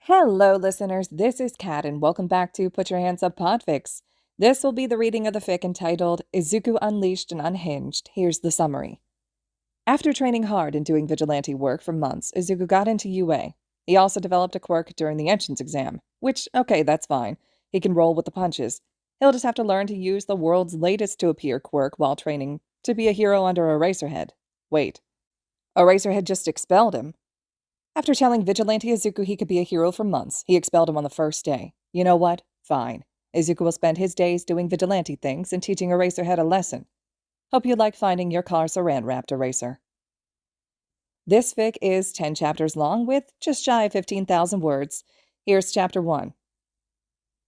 Hello, listeners. This is Kat, and welcome back to Put Your Hands Up Podfics. This will be the reading of the fic entitled Izuku Unleashed and Unhinged. Here's the summary. After training hard and doing vigilante work for months, Izuku got into UA. He also developed a quirk during the entrance exam, which, okay, that's fine. He can roll with the punches. He'll just have to learn to use the world's latest to appear quirk while training to be a hero under Eraserhead. Wait, Eraserhead just expelled him. After telling Vigilante Izuku he could be a hero for months, he expelled him on the first day. You know what? Fine. Izuku will spend his days doing vigilante things and teaching Eraserhead a lesson. Hope you like finding your car saran-wrapped, Eraser. This fic is 10 chapters long with just shy of 15,000 words. Here's Chapter 1.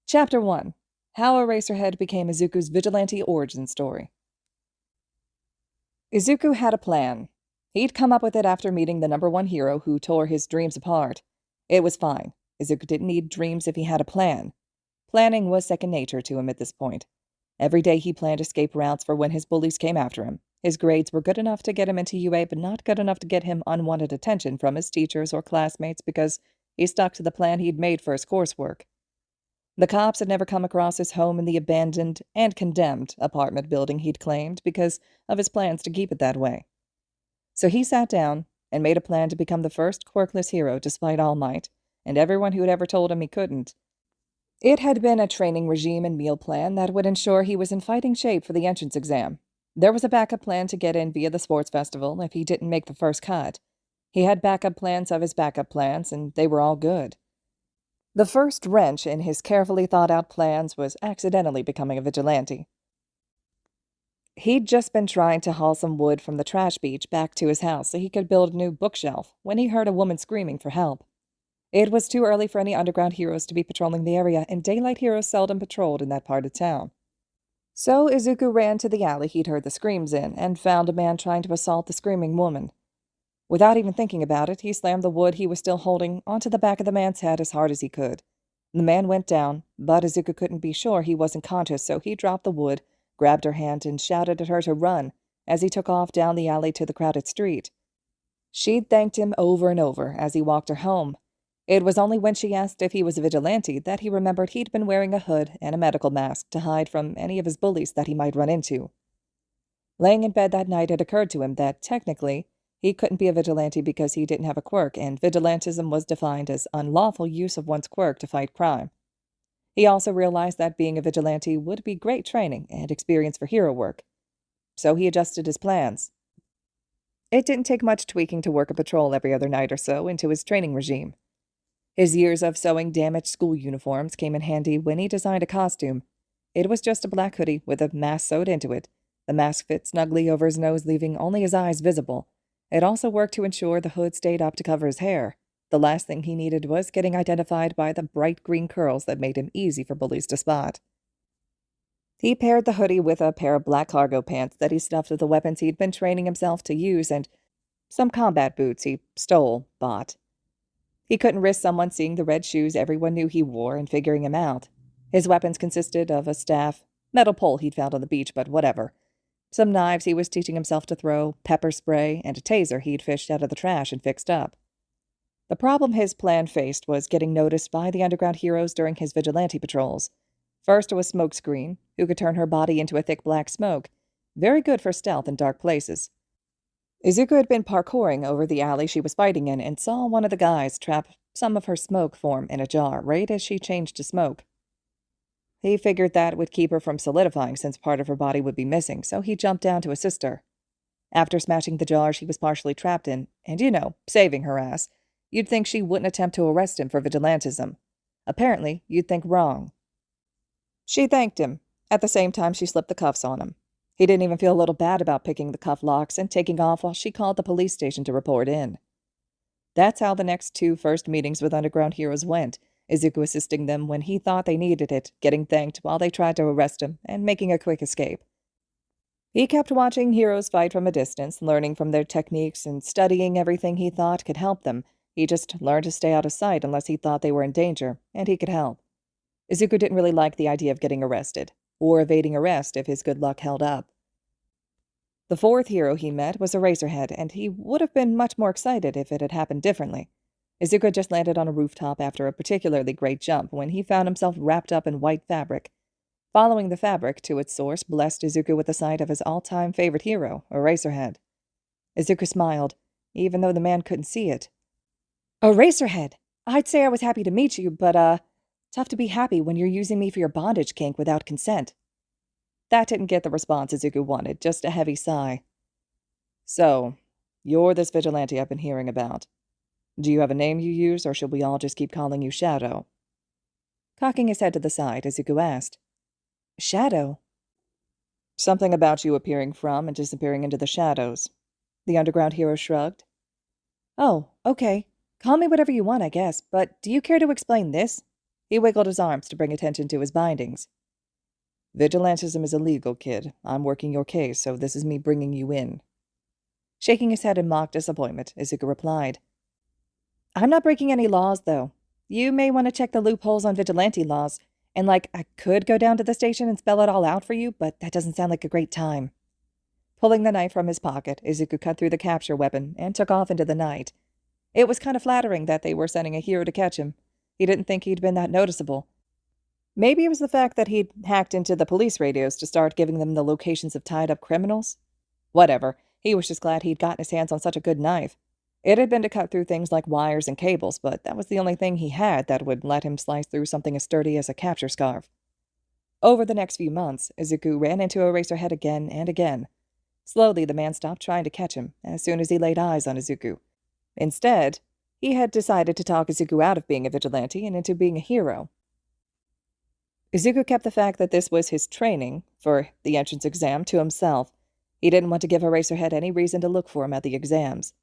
Chapter 1. How Eraserhead became Izuku's vigilante origin story. Izuku had a plan. He'd come up with it after meeting the #1 hero who tore his dreams apart. It was fine. Izuku didn't need dreams if he had a plan. Planning was second nature to him at this point. Every day he planned escape routes for when his bullies came after him. His grades were good enough to get him into UA, but not good enough to get him unwanted attention from his teachers or classmates because he stuck to the plan he'd made for his coursework. The cops had never come across his home in the abandoned and condemned apartment building he'd claimed because of his plans to keep it that way. So he sat down and made a plan to become the first quirkless hero despite All Might, and everyone who had ever told him he couldn't. It had been a training regime and meal plan that would ensure he was in fighting shape for the entrance exam. There was a backup plan to get in via the sports festival if he didn't make the first cut. He had backup plans of his backup plans, and they were all good. The first wrench in his carefully thought-out plans was accidentally becoming a vigilante. He'd just been trying to haul some wood from the trash beach back to his house so he could build a new bookshelf when he heard a woman screaming for help. It was too early for any underground heroes to be patrolling the area, and daylight heroes seldom patrolled in that part of town. So Izuku ran to the alley he'd heard the screams in and found a man trying to assault the screaming woman. Without even thinking about it, he slammed the wood he was still holding onto the back of the man's head as hard as he could. The man went down, but Izuku couldn't be sure he wasn't conscious, so he dropped the wood, grabbed her hand, and shouted at her to run as he took off down the alley to the crowded street. She'd thanked him over and over as he walked her home. It was only when she asked if he was a vigilante that he remembered he'd been wearing a hood and a medical mask to hide from any of his bullies that he might run into. Laying in bed that night, it occurred to him that, technically, he couldn't be a vigilante because he didn't have a quirk, and vigilantism was defined as unlawful use of one's quirk to fight crime. He also realized that being a vigilante would be great training and experience for hero work. So he adjusted his plans. It didn't take much tweaking to work a patrol every other night or so into his training regime. His years of sewing damaged school uniforms came in handy when he designed a costume. It was just a black hoodie with a mask sewed into it. The mask fit snugly over his nose, leaving only his eyes visible. It also worked to ensure the hood stayed up to cover his hair. The last thing he needed was getting identified by the bright green curls that made him easy for bullies to spot. He paired the hoodie with a pair of black cargo pants that he stuffed with the weapons he'd been training himself to use and some combat boots he bought. He couldn't risk someone seeing the red shoes everyone knew he wore and figuring him out. His weapons consisted of a staff, metal pole he'd found on the beach, but whatever. Some knives he was teaching himself to throw, pepper spray, and a taser he'd fished out of the trash and fixed up. The problem his plan faced was getting noticed by the underground heroes during his vigilante patrols. First was Smokescreen, who could turn her body into a thick black smoke, very good for stealth in dark places. Izuku had been parkouring over the alley she was fighting in and saw one of the guys trap some of her smoke form in a jar right as she changed to smoke. He figured that would keep her from solidifying since part of her body would be missing, so he jumped down to assist her. After smashing the jar she was partially trapped in, and saving her ass, you'd think she wouldn't attempt to arrest him for vigilantism. Apparently, you'd think wrong. She thanked him. At the same time, she slipped the cuffs on him. He didn't even feel a little bad about picking the cuff locks and taking off while she called the police station to report in. That's how the next 2 first meetings with underground heroes went, Izuku assisting them when he thought they needed it, getting thanked while they tried to arrest him, and making a quick escape. He kept watching heroes fight from a distance, learning from their techniques and studying everything he thought could help them. He just learned to stay out of sight unless he thought they were in danger, and he could help. Izuku didn't really like the idea of getting arrested, or evading arrest if his good luck held up. The 4th hero he met was Eraserhead, and he would have been much more excited if it had happened differently. Izuku had just landed on a rooftop after a particularly great jump when he found himself wrapped up in white fabric. Following the fabric to its source blessed Izuku with the sight of his all-time favorite hero, Eraserhead. Izuku smiled, even though the man couldn't see it. Eraserhead! I'd say I was happy to meet you, but, tough to be happy when you're using me for your bondage kink without consent. That didn't get the response Izuku wanted, just a heavy sigh. So, you're this vigilante I've been hearing about. Do you have a name you use, or should we all just keep calling you Shadow? Cocking his head to the side, Izuku asked. Shadow? Something about you appearing from and disappearing into the shadows. The underground hero shrugged. Oh, okay. Call me whatever you want, I guess, but do you care to explain this? He wiggled his arms to bring attention to his bindings. Vigilantism is illegal, kid. I'm working your case, so this is me bringing you in. Shaking his head in mock disappointment, Izuku replied. I'm not breaking any laws, though. You may want to check the loopholes on vigilante laws, and I could go down to the station and spell it all out for you, but that doesn't sound like a great time. Pulling the knife from his pocket, Izuku cut through the capture weapon and took off into the night. It was kind of flattering that they were sending a hero to catch him. He didn't think he'd been that noticeable. Maybe it was the fact that he'd hacked into the police radios to start giving them the locations of tied-up criminals. Whatever, he was just glad he'd gotten his hands on such a good knife. It had been to cut through things like wires and cables, but that was the only thing he had that would let him slice through something as sturdy as a capture scarf. Over the next few months, Izuku ran into Eraserhead again and again. Slowly, the man stopped trying to catch him as soon as he laid eyes on Izuku. Instead, he had decided to talk Izuku out of being a vigilante and into being a hero. Izuku kept the fact that this was his training for the entrance exam to himself. He didn't want to give Eraserhead any reason to look for him at the exams.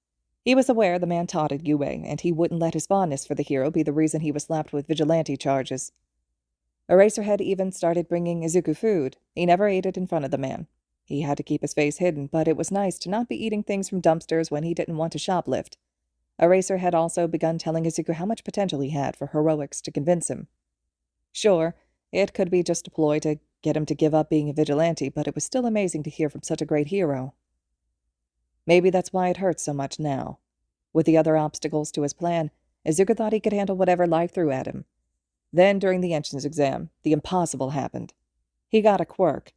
He was aware the man taught at UA, and he wouldn't let his fondness for the hero be the reason he was slapped with vigilante charges. Eraserhead even started bringing Izuku food. He never ate it in front of the man. He had to keep his face hidden, but it was nice to not be eating things from dumpsters when he didn't want to shoplift. Eraser had also begun telling Izuku how much potential he had for heroics to convince him. Sure, it could be just a ploy to get him to give up being a vigilante, but it was still amazing to hear from such a great hero. Maybe that's why it hurts so much now. With the other obstacles to his plan, Izuku thought he could handle whatever life threw at him. Then, during the entrance exam, the impossible happened. He got a quirk.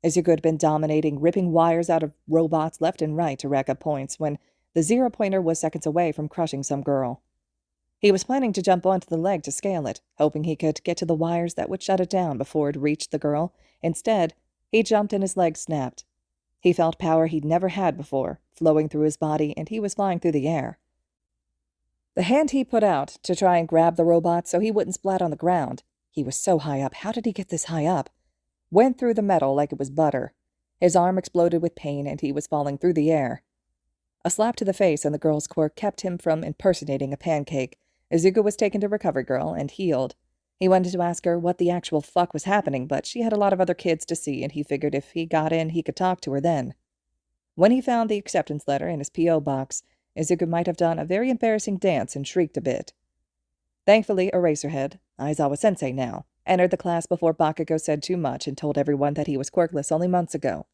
Izuku had been dominating, ripping wires out of robots left and right to rack up points when the zero-pointer was seconds away from crushing some girl. He was planning to jump onto the leg to scale it, hoping he could get to the wires that would shut it down before it reached the girl. Instead, he jumped and his leg snapped. He felt power he'd never had before, flowing through his body, and he was flying through the air. The hand he put out to try and grab the robot so he wouldn't splat on the ground — he was so high up, how did he get this high up? — went through the metal like it was butter. His arm exploded with pain, and he was falling through the air. A slap to the face and the girl's quirk kept him from impersonating a pancake. Izuku was taken to Recovery Girl and healed. He wanted to ask her what the actual fuck was happening, but she had a lot of other kids to see, and he figured if he got in, he could talk to her then. When he found the acceptance letter in his P.O. box, Izuku might have done a very embarrassing dance and shrieked a bit. Thankfully, Eraserhead, Aizawa-sensei now, entered the class before Bakugo said too much and told everyone that he was quirkless only months ago.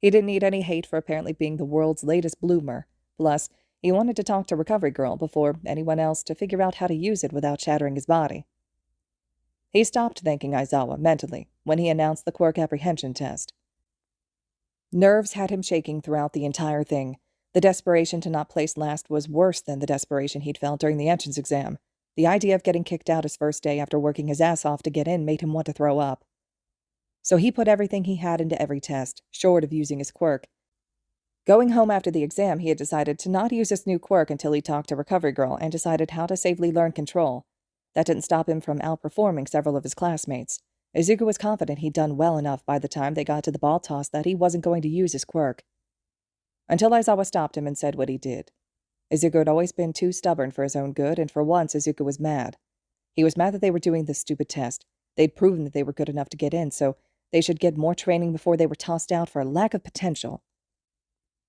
He didn't need any hate for apparently being the world's latest bloomer. Plus, he wanted to talk to Recovery Girl before anyone else to figure out how to use it without shattering his body. He stopped thanking Aizawa mentally when he announced the quirk apprehension test. Nerves had him shaking throughout the entire thing. The desperation to not place last was worse than the desperation he'd felt during the entrance exam. The idea of getting kicked out his first day after working his ass off to get in made him want to throw up. So he put everything he had into every test, short of using his quirk. Going home after the exam, he had decided to not use his new quirk until he talked to Recovery Girl and decided how to safely learn control. That didn't stop him from outperforming several of his classmates. Izuku was confident he'd done well enough by the time they got to the ball toss that he wasn't going to use his quirk. Until Aizawa stopped him and said what he did. Izuku had always been too stubborn for his own good, and for once Izuku was mad. He was mad that they were doing this stupid test. They'd proven that they were good enough to get in, so they should get more training before they were tossed out for a lack of potential.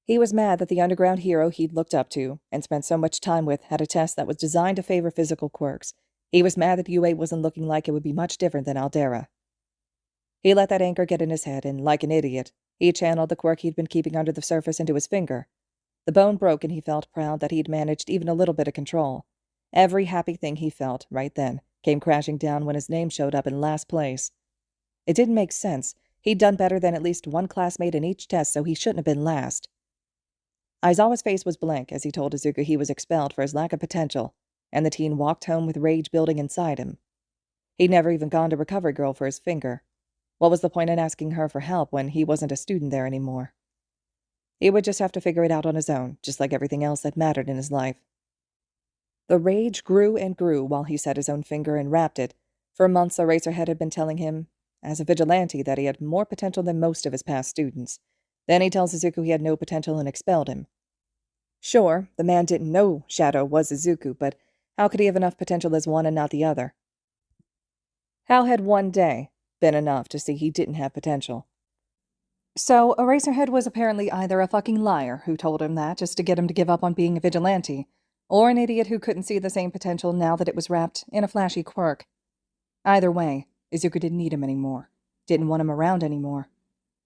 He was mad that the underground hero he'd looked up to and spent so much time with had a test that was designed to favor physical quirks. He was mad that UA wasn't looking like it would be much different than Aldera. He let that anger get in his head, and like an idiot, he channeled the quirk he'd been keeping under the surface into his finger. The bone broke, and he felt proud that he'd managed even a little bit of control. Every happy thing he felt right then came crashing down when his name showed up in last place. It didn't make sense. He'd done better than at least one classmate in each test, so he shouldn't have been last. Aizawa's face was blank as he told Izuku he was expelled for his lack of potential, and the teen walked home with rage building inside him. He'd never even gone to Recovery Girl for his finger. What was the point in asking her for help when he wasn't a student there anymore? He would just have to figure it out on his own, just like everything else that mattered in his life. The rage grew and grew while he set his own finger and wrapped it. For months, Eraserhead had been telling him, as a vigilante, that he had more potential than most of his past students. Then he tells Izuku he had no potential and expelled him. Sure, the man didn't know Shadow was Izuku, but how could he have enough potential as one and not the other? How had one day been enough to see he didn't have potential? So, Eraserhead was apparently either a fucking liar who told him that just to get him to give up on being a vigilante, or an idiot who couldn't see the same potential now that it was wrapped in a flashy quirk. Either way, Izuku didn't need him anymore. Didn't want him around anymore.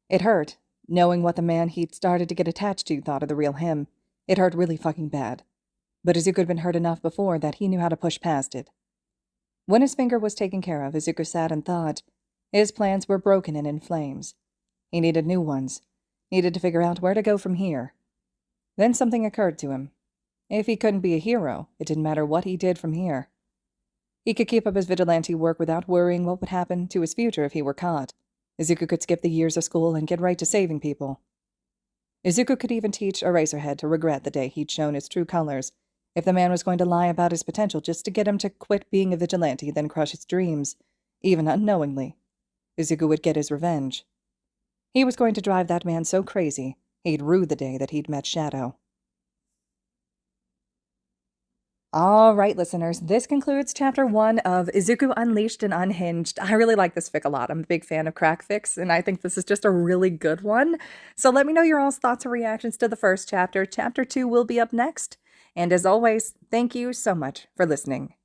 It hurt, knowing what the man he'd started to get attached to thought of the real him. It hurt really fucking bad. But Izuku had been hurt enough before that he knew how to push past it. When his finger was taken care of, Izuku sat and thought. His plans were broken and in flames. He needed new ones. Needed to figure out where to go from here. Then something occurred to him. If he couldn't be a hero, it didn't matter what he did from here. He could keep up his vigilante work without worrying what would happen to his future if he were caught. Izuku could skip the years of school and get right to saving people. Izuku could even teach Eraserhead to regret the day he'd shown his true colors. If the man was going to lie about his potential just to get him to quit being a vigilante, then crush his dreams, even unknowingly, Izuku would get his revenge. He was going to drive that man so crazy, he'd rue the day that he'd met Shadow. All right, listeners, this concludes Chapter 1 of Izuku Unleashed and Unhinged. I really like this fic a lot. I'm a big fan of crack fics, and I think this is just a really good one. So let me know your all's thoughts or reactions to the first chapter. Chapter 2 will be up next. And as always, thank you so much for listening.